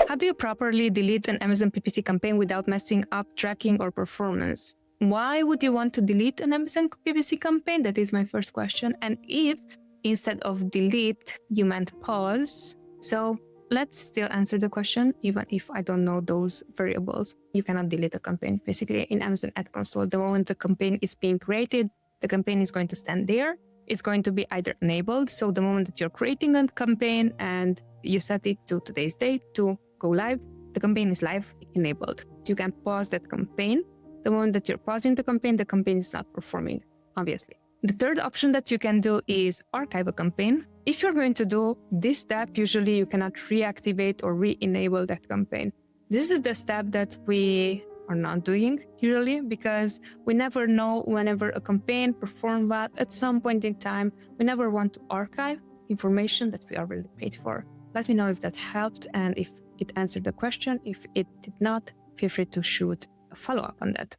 How do you properly delete an Amazon PPC campaign without messing up tracking or performance? Why would you want to delete an Amazon PPC campaign? That is my first question. And if instead of delete, you meant pause. So let's still answer the question, even if I don't know those variables. You cannot delete a campaign. Basically, in Amazon Ad Console, the moment the campaign is being created, the campaign is going to stand there. It's going to be either enabled. So the moment that you're creating a campaign and you set it to today's date to go live, the campaign is live, enabled. You can pause that campaign. The moment that you're pausing the campaign is not performing, obviously. The third option that you can do is archive a campaign. If you're going to do this step, usually you cannot reactivate or re-enable that campaign. This is the step that we are not doing usually because we never know whenever a campaign performed well at some point in time. We never want to archive information that we already paid for. Let me know if that helped and if it answered the question. If it did not, feel free to shoot a follow-up on that.